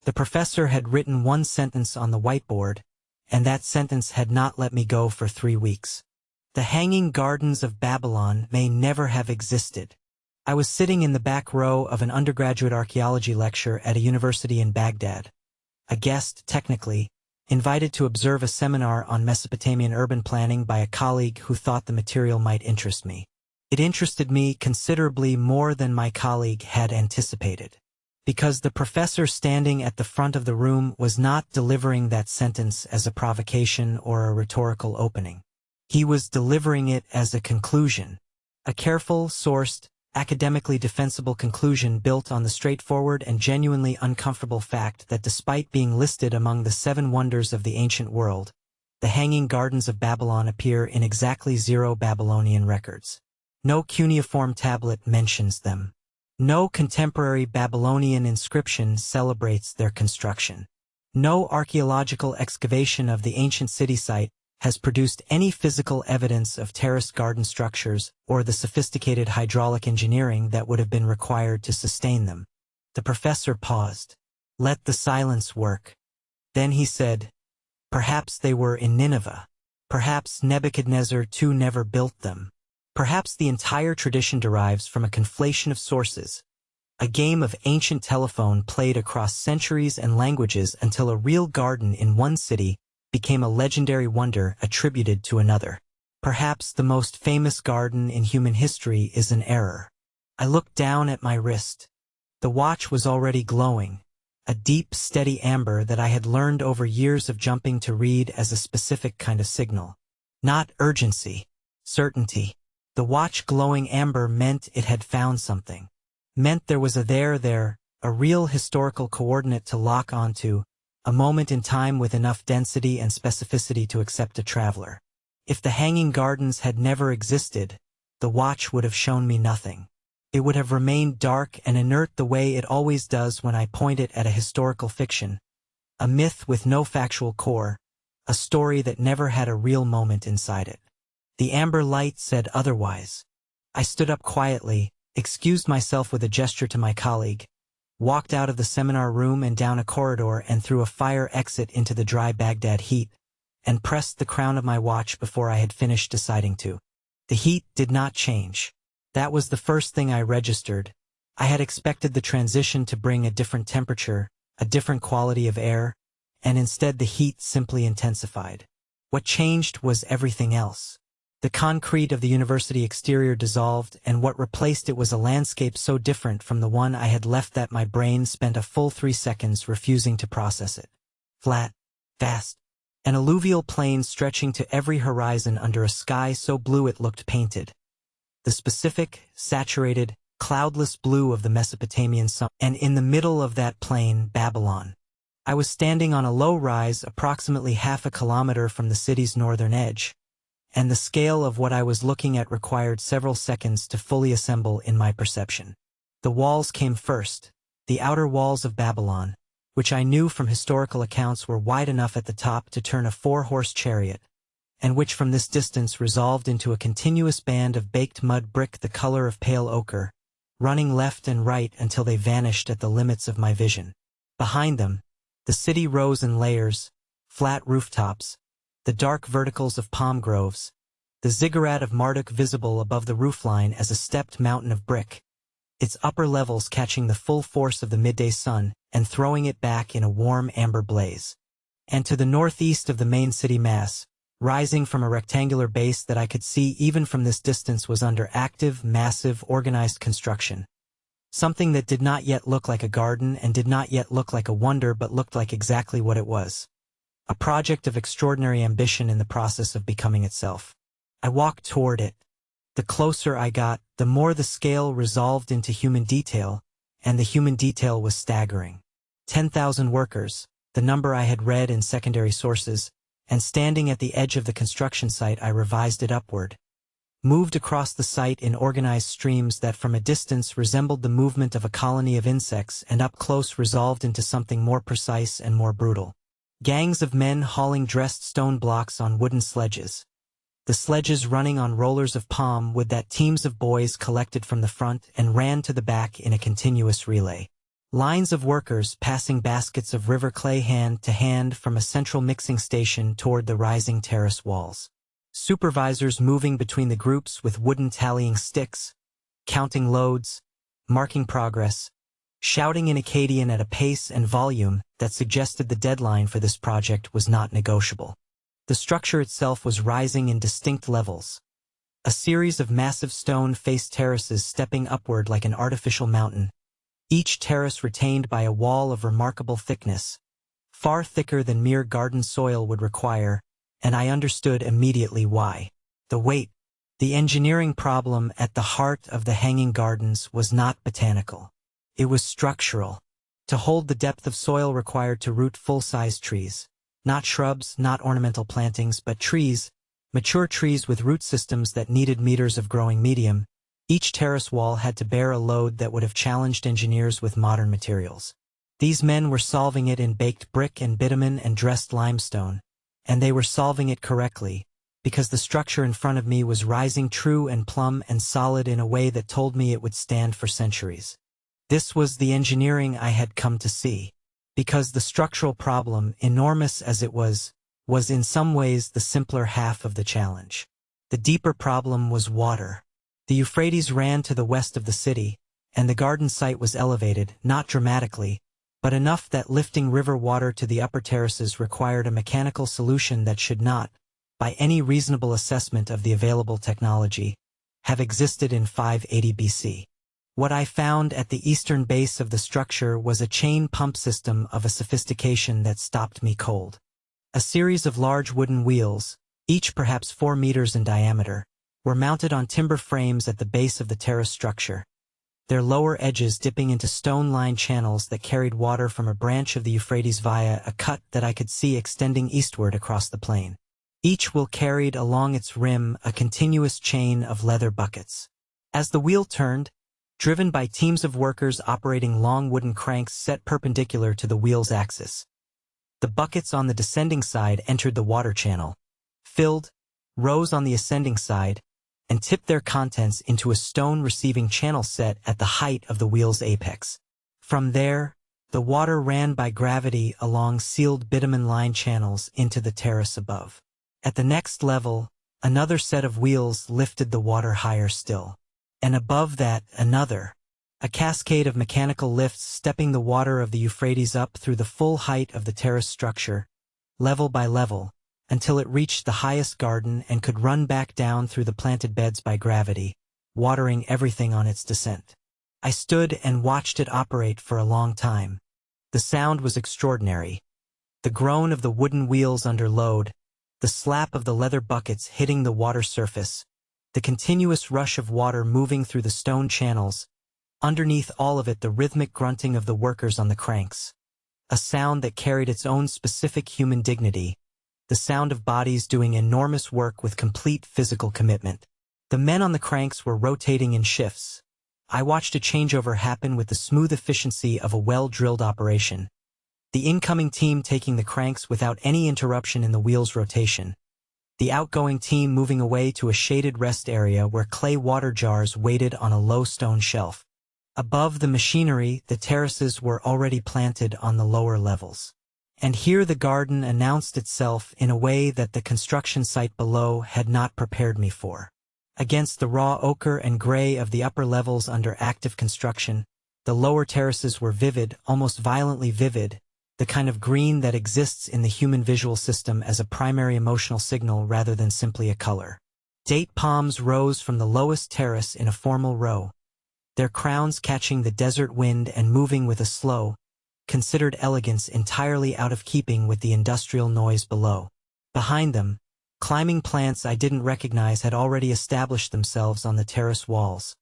The professor had written one sentence on the whiteboard, and that sentence had not let me go for 3 weeks. The Hanging Gardens of Babylon may never have existed. I was sitting in the back row of an undergraduate archaeology lecture at a university in Baghdad. A guest, technically, invited to observe a seminar on Mesopotamian urban planning by a colleague who thought the material might interest me. It interested me considerably more than my colleague had anticipated, because the professor standing at the front of the room was not delivering that sentence as a provocation or a rhetorical opening. He was delivering it as a conclusion, a careful, sourced, academically defensible conclusion built on the straightforward and genuinely uncomfortable fact that despite being listed among the 7 wonders of the ancient world, the Hanging Gardens of Babylon appear in exactly 0 Babylonian records. No cuneiform tablet mentions them. No contemporary Babylonian inscription celebrates their construction. No archaeological excavation of the ancient city site has produced any physical evidence of terraced garden structures or the sophisticated hydraulic engineering that would have been required to sustain them. The professor paused. Let the silence work. Then he said, "Perhaps they were in Nineveh. Perhaps Nebuchadnezzar too never built them. Perhaps the entire tradition derives from a conflation of sources, a game of ancient telephone played across centuries and languages until a real garden in one city became a legendary wonder attributed to another. Perhaps the most famous garden in human history is an error." I looked down at my wrist. The watch was already glowing, a deep, steady amber that I had learned over years of jumping to read as a specific kind of signal. Not urgency, certainty. The watch glowing amber meant it had found something. Meant there was a there, a real historical coordinate to lock onto, a moment in time with enough density and specificity to accept a traveler. If the Hanging Gardens had never existed, the watch would have shown me nothing. It would have remained dark and inert the way it always does when I point it at a historical fiction, a myth with no factual core, a story that never had a real moment inside it. The amber light said otherwise. I stood up quietly, excused myself with a gesture to my colleague, walked out of the seminar room and down a corridor and through a fire exit into the dry Baghdad heat, and pressed the crown of my watch before I had finished deciding to. The heat did not change. That was the first thing I registered. I had expected the transition to bring a different temperature, a different quality of air, and instead the heat simply intensified. What changed was everything else. The concrete of the university exterior dissolved, and what replaced it was a landscape so different from the one I had left that my brain spent a full 3 seconds refusing to process it. Flat, vast, an alluvial plain stretching to every horizon under a sky so blue it looked painted. The specific, saturated, cloudless blue of the Mesopotamian sun, and in the middle of that plain, Babylon. I was standing on a low rise approximately half a kilometer from the city's northern edge, and the scale of what I was looking at required several seconds to fully assemble in my perception. The walls came first, the outer walls of Babylon, which I knew from historical accounts were wide enough at the top to turn a 4-horse chariot, and which from this distance resolved into a continuous band of baked mud brick the color of pale ochre, running left and right until they vanished at the limits of my vision. Behind them, the city rose in layers, flat rooftops, the dark verticals of palm groves, the ziggurat of Marduk visible above the roofline as a stepped mountain of brick, its upper levels catching the full force of the midday sun and throwing it back in a warm amber blaze. And to the northeast of the main city mass, rising from a rectangular base that I could see even from this distance was under active, massive, organized construction. Something that did not yet look like a garden and did not yet look like a wonder but looked like exactly what it was. A project of extraordinary ambition in the process of becoming itself. I walked toward it. The closer I got, the more the scale resolved into human detail, and the human detail was staggering. 10,000 workers, the number I had read in secondary sources, and standing at the edge of the construction site I revised it upward. Moved across the site in organized streams that from a distance resembled the movement of a colony of insects and up close resolved into something more precise and more brutal. Gangs of men hauling dressed stone blocks on wooden sledges. The sledges running on rollers of palm wood that teams of boys collected from the front and ran to the back in a continuous relay. Lines of workers passing baskets of river clay hand to hand from a central mixing station toward the rising terrace walls. Supervisors moving between the groups with wooden tallying sticks, counting loads, marking progress, shouting in Akkadian at a pace and volume that suggested the deadline for this project was not negotiable. The structure itself was rising in distinct levels. A series of massive stone-faced terraces stepping upward like an artificial mountain, each terrace retained by a wall of remarkable thickness, far thicker than mere garden soil would require, and I understood immediately why. The weight, the engineering problem at the heart of the hanging gardens was not botanical. It was structural. To hold the depth of soil required to root full-size trees. Not shrubs, not ornamental plantings, but trees, mature trees with root systems that needed meters of growing medium. Each terrace wall had to bear a load that would have challenged engineers with modern materials. These men were solving it in baked brick and bitumen and dressed limestone, and they were solving it correctly, because the structure in front of me was rising true and plumb and solid in a way that told me it would stand for centuries. This was the engineering I had come to see, because the structural problem, enormous as it was in some ways the simpler half of the challenge. The deeper problem was water. The Euphrates ran to the west of the city, and the garden site was elevated, not dramatically, but enough that lifting river water to the upper terraces required a mechanical solution that should not, by any reasonable assessment of the available technology, have existed in 580 BC. What I found at the eastern base of the structure was a chain pump system of a sophistication that stopped me cold. A series of large wooden wheels, each perhaps 4 meters in diameter, were mounted on timber frames at the base of the terrace structure, their lower edges dipping into stone-lined channels that carried water from a branch of the Euphrates via a cut that I could see extending eastward across the plain. Each wheel carried along its rim a continuous chain of leather buckets. As the wheel turned, driven by teams of workers operating long wooden cranks set perpendicular to the wheel's axis, the buckets on the descending side entered the water channel, filled, rose on the ascending side, and tipped their contents into a stone-receiving channel set at the height of the wheel's apex. From there, the water ran by gravity along sealed bitumen-lined channels into the terrace above. At the next level, another set of wheels lifted the water higher still. And above that, another, a cascade of mechanical lifts stepping the water of the Euphrates up through the full height of the terrace structure, level by level, until it reached the highest garden and could run back down through the planted beds by gravity, watering everything on its descent. I stood and watched it operate for a long time. The sound was extraordinary. The groan of the wooden wheels under load, the slap of the leather buckets hitting the water surface, the continuous rush of water moving through the stone channels, underneath all of it the rhythmic grunting of the workers on the cranks. A sound that carried its own specific human dignity, the sound of bodies doing enormous work with complete physical commitment. The men on the cranks were rotating in shifts. I watched a changeover happen with the smooth efficiency of a well-drilled operation. The incoming team taking the cranks without any interruption in the wheel's rotation. The outgoing team moving away to a shaded rest area where clay water jars waited on a low stone shelf. Above the machinery, the terraces were already planted on the lower levels. And here the garden announced itself in a way that the construction site below had not prepared me for. Against the raw ochre and gray of the upper levels under active construction, the lower terraces were vivid, almost violently vivid, the kind of green that exists in the human visual system as a primary emotional signal rather than simply a color. Date palms rose from the lowest terrace in a formal row, their crowns catching the desert wind and moving with a slow, considered elegance entirely out of keeping with the industrial noise below. Behind them, climbing plants I didn't recognize had already established themselves on the terrace walls,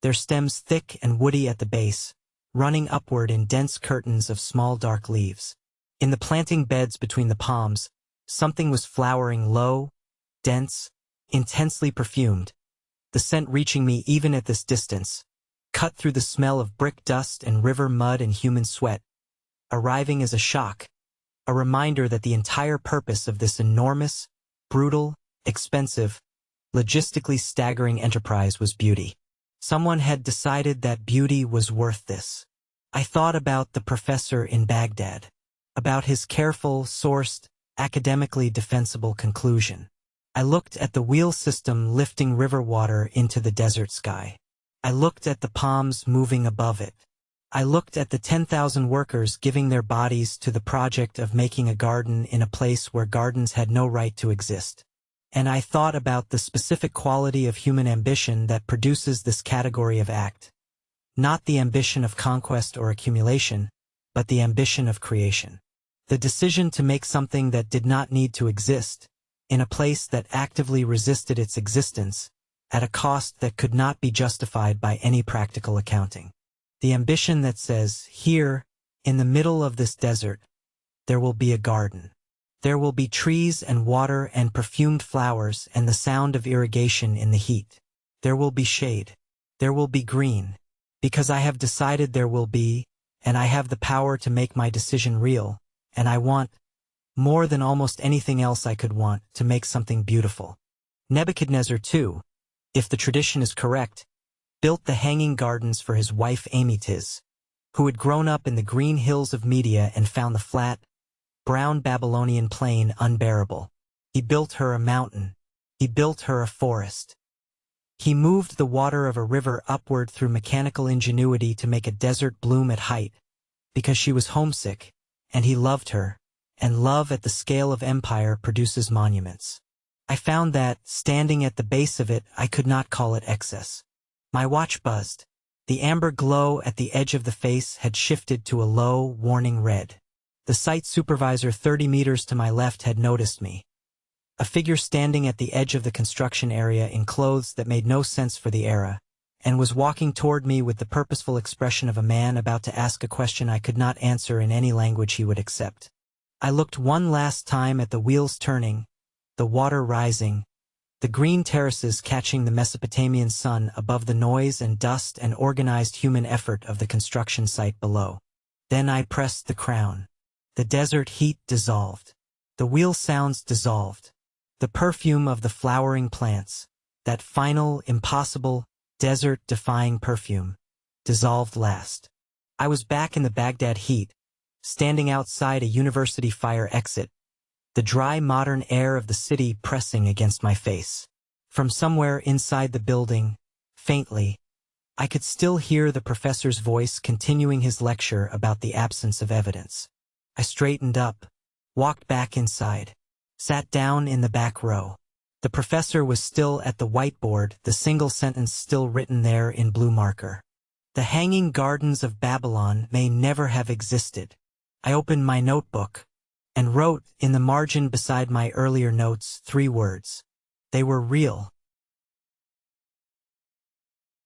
their stems thick and woody at the base, running upward in dense curtains of small dark leaves. In the planting beds between the palms, something was flowering low, dense, intensely perfumed, the scent reaching me even at this distance, cut through the smell of brick dust and river mud and human sweat, arriving as a shock, a reminder that the entire purpose of this enormous, brutal, expensive, logistically staggering enterprise was beauty. Someone had decided that beauty was worth this. I thought about the professor in Baghdad, about his careful, sourced, academically defensible conclusion. I looked at the wheel system lifting river water into the desert sky. I looked at the palms moving above it. I looked at the 10,000 workers giving their bodies to the project of making a garden in a place where gardens had no right to exist. And I thought about the specific quality of human ambition that produces this category of act. Not the ambition of conquest or accumulation, but the ambition of creation. The decision to make something that did not need to exist, in a place that actively resisted its existence, at a cost that could not be justified by any practical accounting. The ambition that says, here, in the middle of this desert, there will be a garden. There will be trees and water and perfumed flowers and the sound of irrigation in the heat. There will be shade. There will be green. Because I have decided there will be, and I have the power to make my decision real, and I want, more than almost anything else I could want, to make something beautiful. Nebuchadnezzar, too, if the tradition is correct, built the hanging gardens for his wife Amytis, who had grown up in the green hills of Media and found the flat, brown Babylonian plain unbearable. He built her a mountain. He built her a forest. He moved the water of a river upward through mechanical ingenuity to make a desert bloom at height, because she was homesick, and he loved her, and love at the scale of empire produces monuments. I found that, standing at the base of it, I could not call it excess. My watch buzzed. The amber glow at the edge of the face had shifted to a low, warning red. The site supervisor 30 meters to my left had noticed me. A figure standing at the edge of the construction area in clothes that made no sense for the era, and was walking toward me with the purposeful expression of a man about to ask a question I could not answer in any language he would accept. I looked one last time at the wheels turning, the water rising, the green terraces catching the Mesopotamian sun above the noise and dust and organized human effort of the construction site below. Then I pressed the crown. The desert heat dissolved. The wheel sounds dissolved. The perfume of the flowering plants, that final, impossible, desert-defying perfume, dissolved last. I was back in the Baghdad heat, standing outside a university fire exit, the dry modern air of the city pressing against my face. From somewhere inside the building, faintly, I could still hear the professor's voice continuing his lecture about the absence of evidence. I straightened up, walked back inside, sat down in the back row. The professor was still at the whiteboard, the single sentence still written there in blue marker. The hanging gardens of Babylon may never have existed. I opened my notebook and wrote, in the margin beside my earlier notes, 3 words. They were real.